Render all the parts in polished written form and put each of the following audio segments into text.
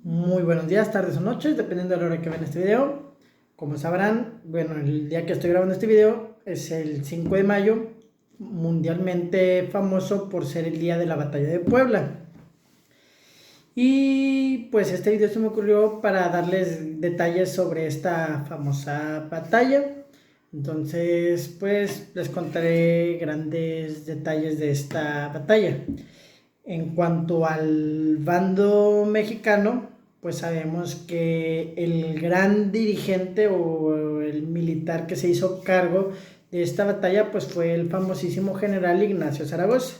Muy buenos días, tardes o noches, dependiendo de la hora que vean este video. Como sabrán, bueno, el día que estoy grabando este video es el 5 de mayo, mundialmente famoso por ser el día de la batalla de Puebla. Y pues este video se me ocurrió para darles detalles sobre esta famosa batalla. Entonces, pues les contaré grandes detalles de esta batalla. En cuanto al bando mexicano, pues sabemos que el gran dirigente o el militar que se hizo cargo de esta batalla pues fue el famosísimo general Ignacio Zaragoza,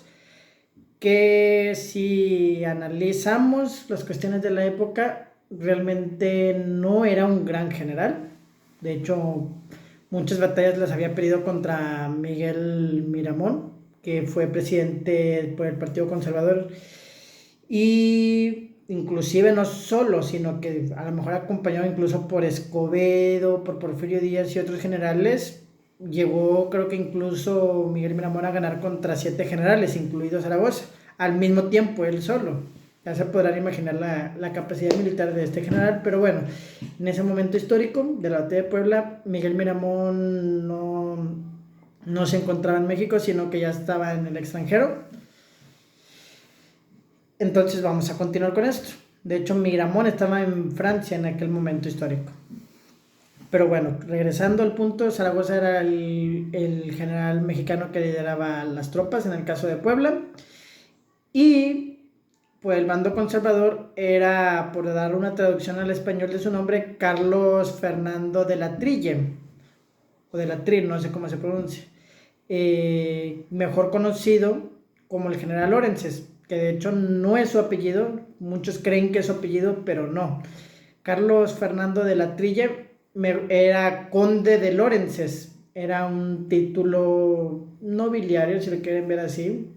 que si analizamos las cuestiones de la época, realmente no era un gran general. De hecho, muchas batallas las había perdido contra Miguel Miramón, que fue presidente por el Partido Conservador, y inclusive no solo, sino que a lo mejor acompañado incluso por Escobedo, por Porfirio Díaz y otros generales. Llegó, creo que incluso Miguel Miramón a ganar contra 7 generales, incluido Zaragoza, al mismo tiempo, él solo. Ya se podrán imaginar la capacidad militar de este general, pero bueno, en ese momento histórico de la batalla de Puebla, Miguel Miramón no se encontraba en México, sino que ya estaba en el extranjero. Entonces vamos a continuar con esto. De hecho, Miramón estaba en Francia en aquel momento histórico. Pero bueno, regresando al punto, Zaragoza era el general mexicano que lideraba las tropas en el caso de Puebla. Y pues el bando conservador era, por dar una traducción al español de su nombre, Carlos Fernando de la Trille, o de la Trille, no sé cómo se pronuncia. Mejor conocido como el general Lorences, que de hecho no es su apellido, muchos creen que es su apellido, pero no. Carlos Fernando de la Trille era conde de Lorences, era un título nobiliario, si lo quieren ver así,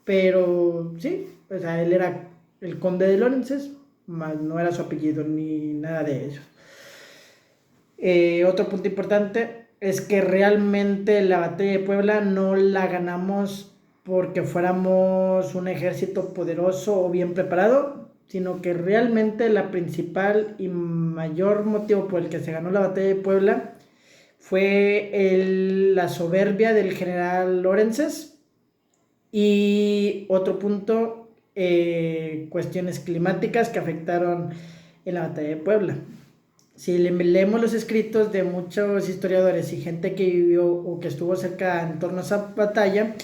pero sí, o sea, él era el conde de Lorences, más no era su apellido ni nada de ello. Otro punto importante es que realmente la batalla de Puebla no la ganamos porque fuéramos un ejército poderoso o bien preparado, sino que realmente la principal y mayor motivo por el que se ganó la batalla de Puebla fue la soberbia del general Lorences. Y otro punto, cuestiones climáticas que afectaron en la batalla de Puebla. Si leemos los escritos de muchos historiadores y gente que vivió o que estuvo cerca en torno a esa batalla,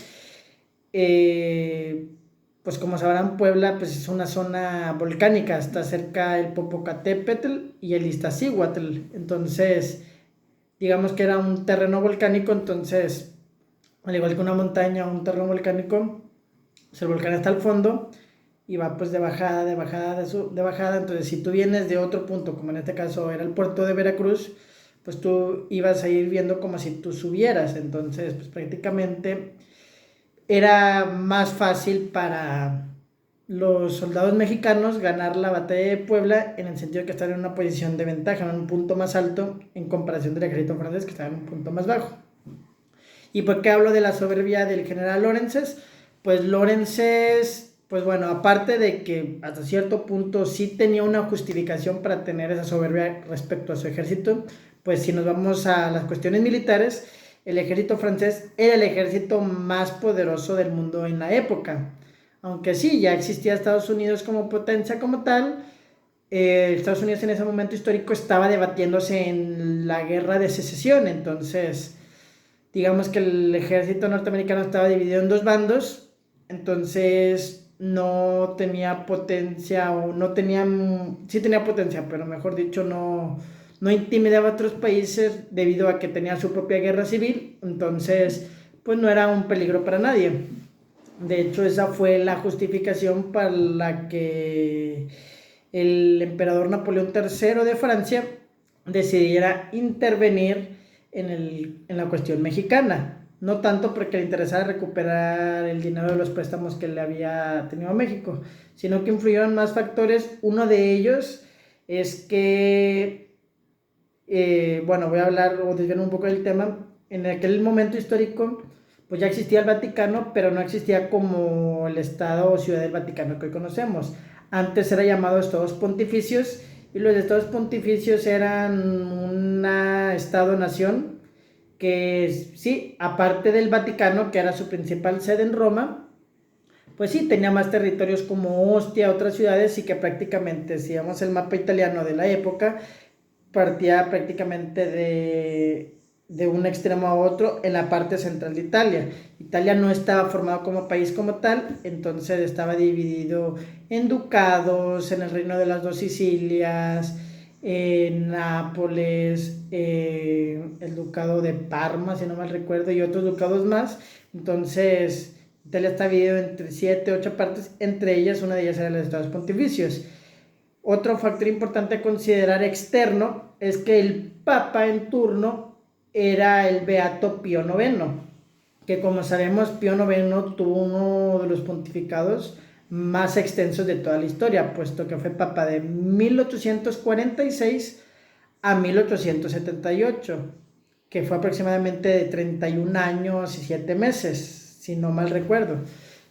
pues como sabrán, Puebla pues es una zona volcánica, está cerca el Popocatépetl y el Iztaccíhuatl. Entonces, digamos que era un terreno volcánico. Entonces, al igual que una montaña o un terreno volcánico, pues el volcán está al fondo y va pues de bajada, de bajada, de bajada. Entonces, si tú vienes de otro punto, como en este caso era el puerto de Veracruz, pues tú ibas a ir viendo como si tú subieras. Entonces, pues prácticamente era más fácil para los soldados mexicanos ganar la batalla de Puebla, en el sentido que estaban en una posición de ventaja, en un punto más alto en comparación del ejército francés, que estaba en un punto más bajo. ¿Y por qué hablo de la soberbia del general Lorences? Pues Lorences, pues bueno, aparte de que hasta cierto punto sí tenía una justificación para tener esa soberbia respecto a su ejército, pues si nos vamos a las cuestiones militares, el ejército francés era el ejército más poderoso del mundo en la época. Aunque sí, ya existía Estados Unidos como potencia como tal, Estados Unidos en ese momento histórico estaba debatiéndose en la guerra de secesión. Entonces, digamos que el ejército norteamericano estaba dividido en dos bandos. Entonces no tenía potencia, o no tenía, sí tenía potencia, pero mejor dicho, no intimidaba a otros países debido a que tenía su propia guerra civil. Entonces, pues no era un peligro para nadie. De hecho, esa fue la justificación para la que el emperador Napoleón III de Francia decidiera intervenir en la cuestión mexicana. No tanto porque le interesara recuperar el dinero de los préstamos que le había tenido a México, sino que influyeron más factores. Uno de ellos es que, bueno, voy a hablar o desviar un poco del tema. En aquel momento histórico, pues ya existía el Vaticano, pero no existía como el Estado o Ciudad del Vaticano que hoy conocemos. Antes era llamado estados pontificios, y los estados pontificios eran una estado-nación que sí, aparte del Vaticano, que era su principal sede en Roma, pues sí, tenía más territorios como Ostia, otras ciudades, y que prácticamente, si vemos el mapa italiano de la época, partía prácticamente de un extremo a otro en la parte central de Italia. Italia no estaba formado como país como tal, entonces estaba dividido en ducados, en el reino de las dos Sicilias, en Nápoles, el ducado de Parma, si no mal recuerdo, y otros ducados más. Entonces, Italia está dividido entre 7, 8 partes, entre ellas, una de ellas era los estados pontificios. Otro factor importante a considerar externo es que el Papa en turno era el Beato Pío IX, que como sabemos Pío IX tuvo uno de los pontificados más extensos de toda la historia, puesto que fue Papa de 1846 a 1878, que fue aproximadamente de 31 años y 7 meses, si no mal recuerdo.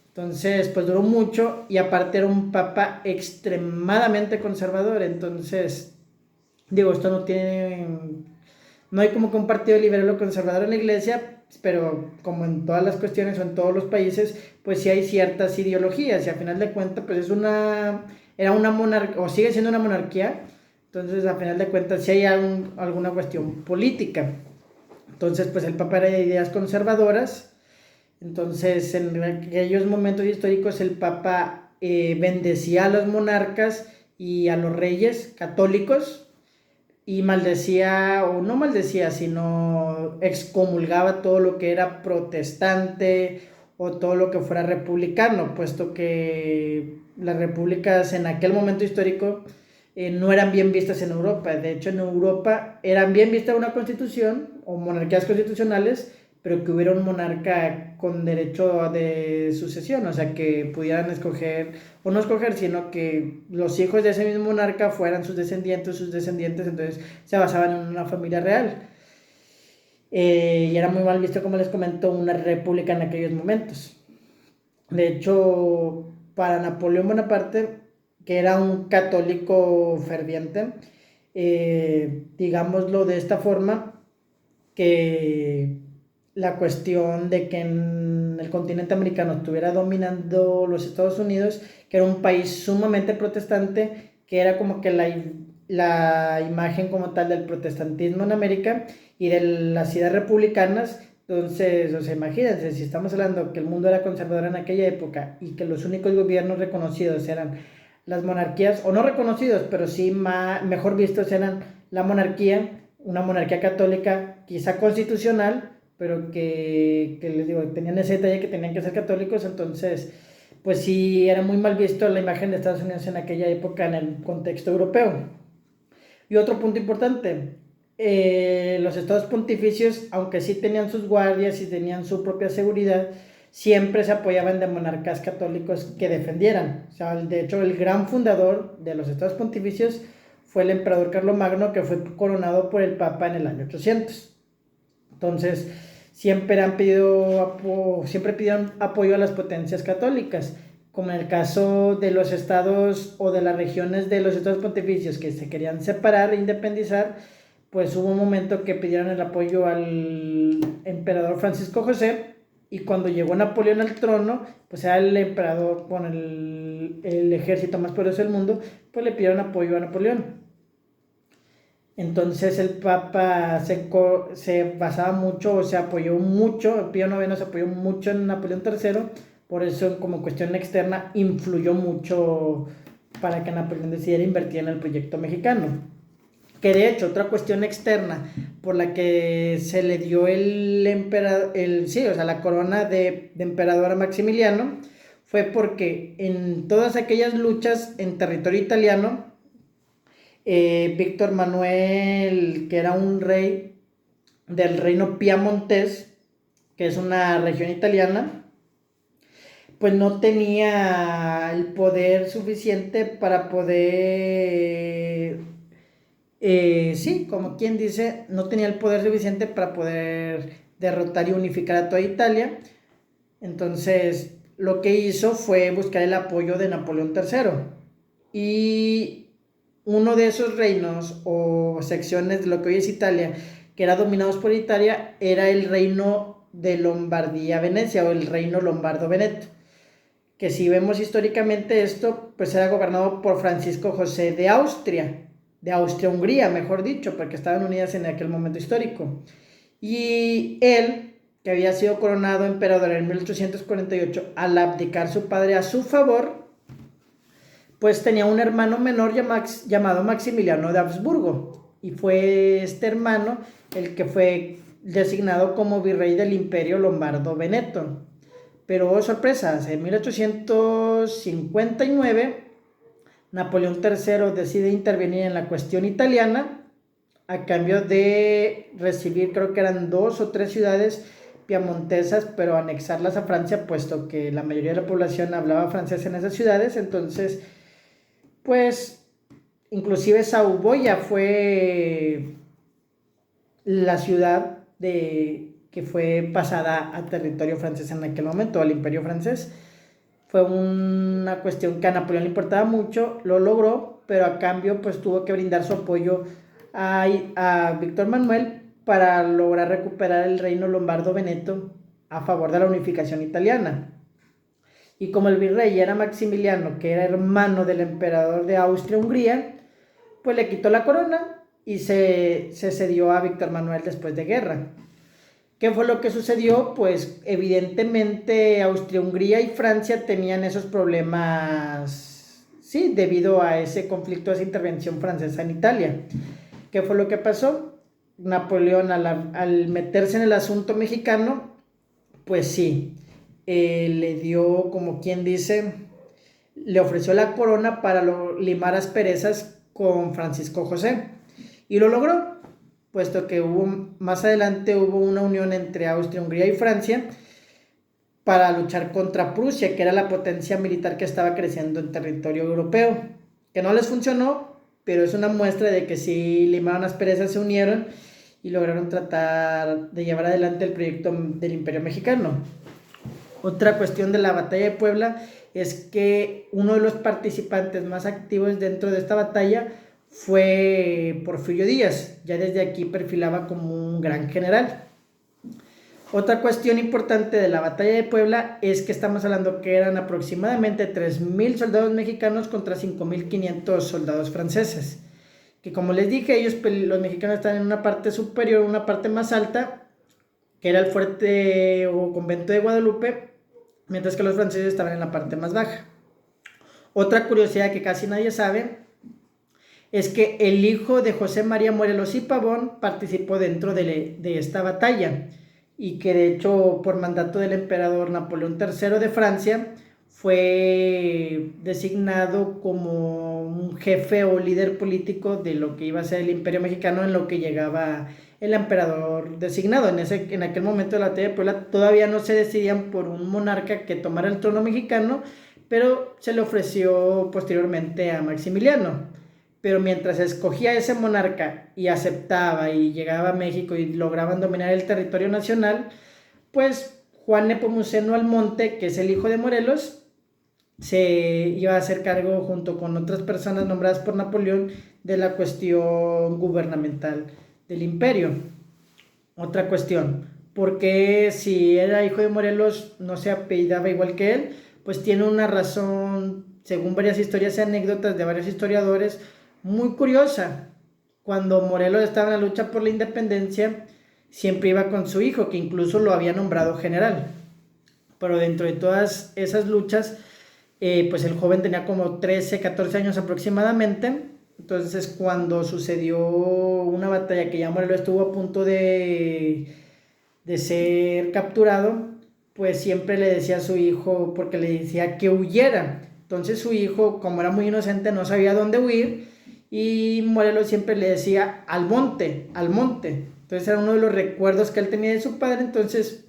Entonces, pues duró mucho, y aparte era un papa extremadamente conservador. Entonces, digo, esto no hay como que un partido liberal o conservador en la iglesia, pero como en todas las cuestiones o en todos los países, pues sí hay ciertas ideologías, y a final de cuentas, pues era una monarquía, o sigue siendo una monarquía. Entonces, a final de cuentas, sí hay alguna cuestión política. Entonces, pues el papa era de ideas conservadoras. Entonces, en aquellos momentos históricos, el Papa bendecía a los monarcas y a los reyes católicos, y maldecía, o no maldecía, sino excomulgaba todo lo que era protestante o todo lo que fuera republicano, puesto que las repúblicas en aquel momento histórico no eran bien vistas en Europa. De hecho, en Europa eran bien vistas una constitución o monarquías constitucionales, pero que hubiera un monarca con derecho de sucesión, o sea, que pudieran escoger, o no escoger, sino que los hijos de ese mismo monarca fueran sus descendientes, entonces se basaban en una familia real. Y era muy mal visto, como les comento, una república en aquellos momentos. De hecho, para Napoleón Bonaparte, que era un católico ferviente, digámoslo de esta forma, que la cuestión de que en el continente americano estuviera dominando los Estados Unidos, que era un país sumamente protestante, que era como que la imagen como tal del protestantismo en América y de las ideas republicanas. Entonces, o sea, imagínense, si estamos hablando que el mundo era conservador en aquella época y que los únicos gobiernos reconocidos eran las monarquías, o no reconocidos, pero sí mejor vistos, eran la monarquía, una monarquía católica, quizá constitucional, pero que les digo, tenían ese detalle que tenían que ser católicos. Entonces, pues sí, era muy mal visto la imagen de Estados Unidos en aquella época en el contexto europeo. Y otro punto importante, los estados pontificios, aunque sí tenían sus guardias y tenían su propia seguridad, siempre se apoyaban de monarcas católicos que defendieran. O sea, de hecho, el gran fundador de los estados pontificios fue el emperador Carlomagno, que fue coronado por el Papa en el año 800. Entonces, siempre pidieron apoyo a las potencias católicas, como en el caso de los estados o de las regiones de los estados pontificios que se querían separar e independizar. Pues hubo un momento que pidieron el apoyo al emperador Francisco José, y cuando llegó Napoleón al trono, pues era el emperador con el ejército más poderoso del mundo, pues le pidieron apoyo a Napoleón. Entonces el Papa se basaba mucho, o se apoyó mucho, Pío IX se apoyó mucho en Napoleón III, por eso como cuestión externa influyó mucho para que Napoleón decidiera invertir en el proyecto mexicano. Que de hecho, otra cuestión externa por la que se le dio la corona de emperador a Maximiliano, fue porque en todas aquellas luchas en territorio italiano, Víctor Manuel, que era un rey del reino piamontés, que es una región italiana, pues no tenía el poder suficiente para poder, sí, como quien dice, no tenía el poder suficiente para poder derrotar y unificar a toda Italia. Entonces, lo que hizo fue buscar el apoyo de Napoleón III. y uno de esos reinos o secciones de lo que hoy es Italia, que era dominados por Italia, era el reino de Lombardía-Venecia o el reino lombardo-veneto, que si vemos históricamente esto, pues era gobernado por Francisco José de Austria-Hungría, mejor dicho, porque estaban unidas en aquel momento histórico. Y él, que había sido coronado emperador en 1848, al abdicar su padre a su favor, pues tenía un hermano menor llamado Maximiliano de Habsburgo, y fue este hermano el que fue designado como virrey del Imperio Lombardo-Veneto. Pero oh, sorpresas, en 1859 Napoleón III decide intervenir en la cuestión italiana a cambio de recibir, creo que eran 2 o 3 ciudades piamontesas, pero anexarlas a Francia, puesto que la mayoría de la población hablaba francés en esas ciudades. Entonces, pues, inclusive Sauboya fue la ciudad que fue pasada a territorio francés en aquel momento, al imperio francés. Fue una cuestión que a Napoleón le importaba mucho, lo logró, pero a cambio pues tuvo que brindar su apoyo a Víctor Manuel para lograr recuperar el reino lombardo-veneto a favor de la unificación italiana. Y como el virrey era Maximiliano, que era hermano del emperador de Austria-Hungría, pues le quitó la corona y se cedió a Víctor Manuel después de guerra. ¿Qué fue lo que sucedió? Pues evidentemente Austria-Hungría y Francia tenían esos problemas, sí, debido a ese conflicto, a esa intervención francesa en Italia. ¿Qué fue lo que pasó? Napoleón, al meterse en el asunto mexicano, pues sí, le dio, como quien dice, le ofreció la corona para limar asperezas con Francisco José, y lo logró, puesto que más adelante hubo una unión entre Austria, Hungría y Francia para luchar contra Prusia, que era la potencia militar que estaba creciendo en territorio europeo, que no les funcionó, pero es una muestra de que si limaron asperezas, se unieron y lograron tratar de llevar adelante el proyecto del Imperio Mexicano. Otra cuestión de la batalla de Puebla es que uno de los participantes más activos dentro de esta batalla fue Porfirio Díaz. Ya desde aquí perfilaba como un gran general. Otra cuestión importante de la batalla de Puebla es que estamos hablando que eran aproximadamente 3,000 soldados mexicanos contra 5,500 soldados franceses, que como les dije, ellos, los mexicanos, están en una parte superior, una parte más alta, que era el fuerte o convento de Guadalupe, mientras que los franceses estaban en la parte más baja. Otra curiosidad que casi nadie sabe es que el hijo de José María Morelos y Pavón participó dentro de esta batalla, y que de hecho por mandato del emperador Napoleón III de Francia fue designado como un jefe o líder político de lo que iba a ser el Imperio Mexicano en lo que llegaba el emperador designado. En aquel momento de la batalla de Puebla todavía no se decidían por un monarca que tomara el trono mexicano, pero se le ofreció posteriormente a Maximiliano. Pero mientras escogía ese monarca y aceptaba y llegaba a México y lograban dominar el territorio nacional, pues Juan Nepomuceno Almonte, que es el hijo de Morelos, se iba a hacer cargo junto con otras personas nombradas por Napoleón de la cuestión gubernamental del imperio. Otra cuestión, ¿por qué si era hijo de Morelos no se apellidaba igual que él? Pues tiene una razón, según varias historias y anécdotas de varios historiadores, muy curiosa. Cuando Morelos estaba en la lucha por la independencia, siempre iba con su hijo, que incluso lo había nombrado general. Pero dentro de todas esas luchas, pues el joven tenía como 13, 14 años aproximadamente. Entonces, cuando sucedió una batalla que ya Morelos estuvo a punto de ser capturado, pues siempre le decía a su hijo, porque le decía que huyera. Entonces su hijo, como era muy inocente, no sabía dónde huir, y Morelos siempre le decía al monte, al monte. Entonces era uno de los recuerdos que él tenía de su padre. Entonces,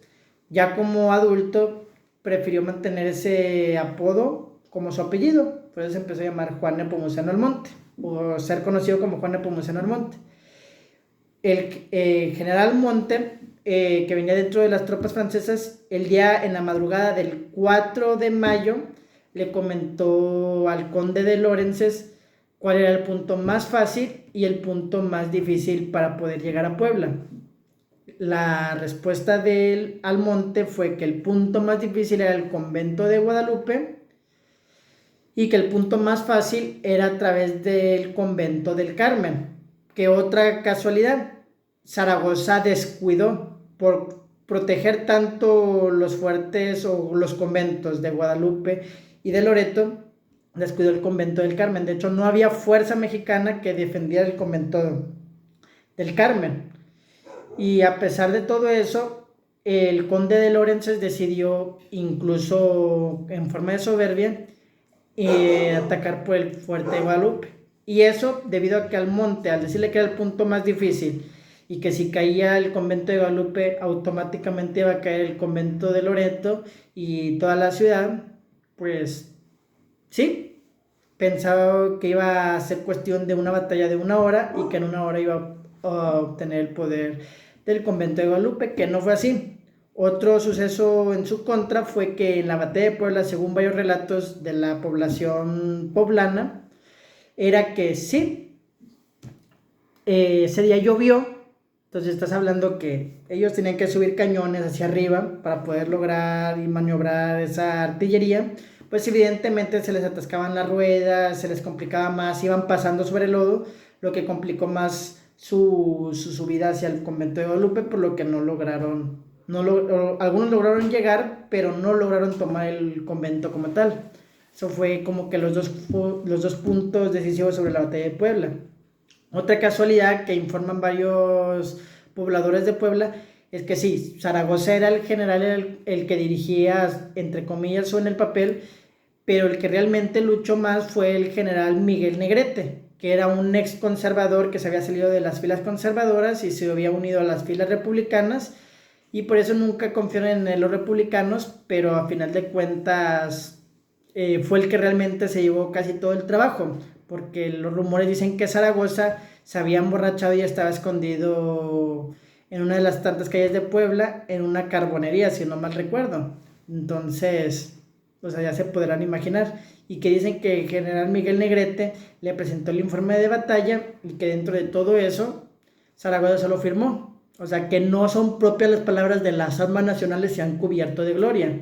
ya como adulto, prefirió mantener ese apodo como su apellido. Por eso se empezó a llamar Juan Nepomuceno Almonte, o ser conocido como Juan Nepomuceno Almonte. El general Monte, que venía dentro de las tropas francesas, en la madrugada del 4 de mayo, le comentó al conde de Lorenzes cuál era el punto más fácil y el punto más difícil para poder llegar a Puebla. La respuesta del Almonte fue que el punto más difícil era el convento de Guadalupe y que el punto más fácil era a través del convento del Carmen. Que otra casualidad, Zaragoza descuidó por proteger tanto los fuertes o los conventos de Guadalupe y de Loreto, descuidó el convento del Carmen. De hecho, no había fuerza mexicana que defendiera el convento del Carmen. Y a pesar de todo eso, el conde de Lorenzes decidió, incluso en forma de soberbia, atacar por el fuerte de Guadalupe. Y eso debido a que Almonte, al decirle que era el punto más difícil y que si caía el convento de Guadalupe, automáticamente iba a caer el convento de Loreto y toda la ciudad, pues sí, pensaba que iba a ser cuestión de una batalla de 1 hora y que en 1 hora iba a obtener el poder del convento de Guadalupe, que no fue así. Otro suceso en su contra fue que en la batalla de Puebla, según varios relatos de la población poblana, era que sí, ese día llovió, entonces estás hablando que ellos tenían que subir cañones hacia arriba para poder lograr y maniobrar esa artillería, pues evidentemente se les atascaban las ruedas, se les complicaba más, iban pasando sobre el lodo, lo que complicó más su subida hacia el convento de Guadalupe, por lo que no lograron, algunos lograron llegar, pero no lograron tomar el convento como tal. Eso fue como que los dos puntos decisivos sobre la batalla de Puebla. Otra casualidad que informan varios pobladores de Puebla es que sí, Zaragoza era el general el que dirigía, entre comillas, o en el papel, pero el que realmente luchó más fue el general Miguel Negrete, que era un ex conservador que se había salido de las filas conservadoras y se había unido a las filas republicanas, y por eso nunca confiaron en los republicanos, pero a final de cuentas fue el que realmente se llevó casi todo el trabajo, porque los rumores dicen que Zaragoza se había emborrachado y estaba escondido en una de las tantas calles de Puebla, en una carbonería, si no mal recuerdo. Entonces, o sea, ya se podrán imaginar. Y que dicen que el general Miguel Negrete le presentó el informe de batalla y que dentro de todo eso, Zaragoza solo firmó. O sea, que no son propias las palabras de las armas nacionales, se han cubierto de gloria.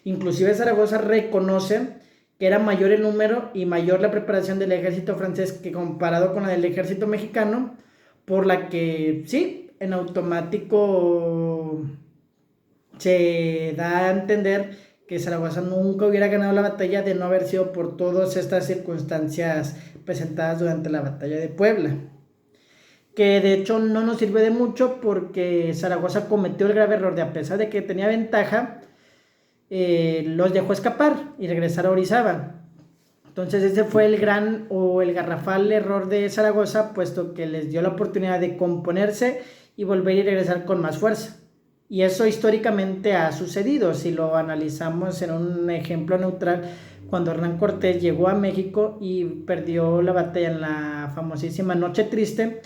Inclusive Zaragoza reconoce que era mayor el número y mayor la preparación del ejército francés que comparado con la del ejército mexicano, por la que sí, en automático se da a entender que Zaragoza nunca hubiera ganado la batalla de no haber sido por todas estas circunstancias presentadas durante la batalla de Puebla, que de hecho no nos sirve de mucho porque Zaragoza cometió el grave error de, a pesar de que tenía ventaja, los dejó escapar y regresar a Orizaba. Entonces ese fue el gran o el garrafal error de Zaragoza, puesto que les dio la oportunidad de componerse y volver y regresar con más fuerza. Y eso históricamente ha sucedido, si lo analizamos en un ejemplo neutral, cuando Hernán Cortés llegó a México y perdió la batalla en la famosísima Noche Triste.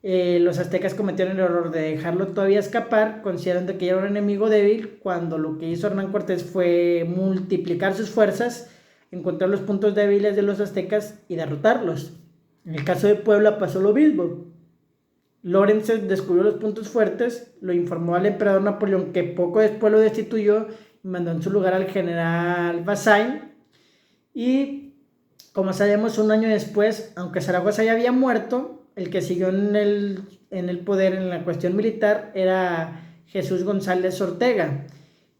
Los aztecas cometieron el error de dejarlo todavía escapar, considerando que era un enemigo débil, cuando lo que hizo Hernán Cortés fue multiplicar sus fuerzas, encontrar los puntos débiles de los aztecas y derrotarlos. En el caso de Puebla pasó lo mismo. Lorenzes descubrió los puntos fuertes, lo informó al emperador Napoleón, que poco después lo destituyó y mandó en su lugar al general Bazaine. Y como sabemos, 1 año después, aunque Zaragoza ya había muerto, el que siguió en el poder en la cuestión militar era Jesús González Ortega,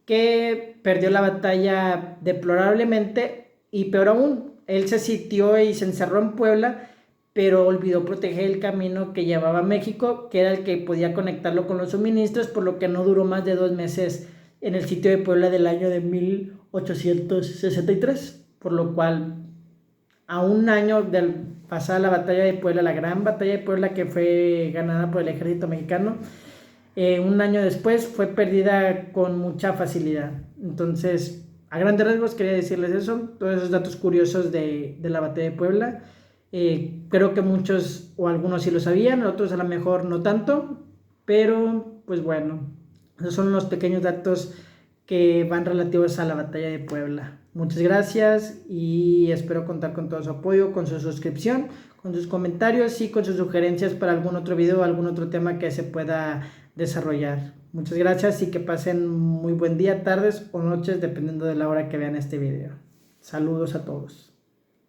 que perdió la batalla deplorablemente y peor aún, él se sitió y se encerró en Puebla, pero olvidó proteger el camino que llevaba a México, que era el que podía conectarlo con los suministros, por lo que no duró más de 2 meses en el sitio de Puebla del año de 1863, por lo cual a 1 año de pasada la batalla de Puebla, la gran batalla de Puebla que fue ganada por el ejército mexicano, 1 año después fue perdida con mucha facilidad. Entonces, a grandes rasgos quería decirles eso, todos esos datos curiosos de la batalla de Puebla. Creo que muchos o algunos sí lo sabían, otros a lo mejor no tanto, pero pues bueno, esos son los pequeños datos que van relativos a la batalla de Puebla. Muchas gracias y espero contar con todo su apoyo, con su suscripción, con sus comentarios y con sus sugerencias para algún otro video o algún otro tema que se pueda desarrollar. Muchas gracias y que pasen muy buen día, tardes o noches, dependiendo de la hora que vean este video. Saludos a todos.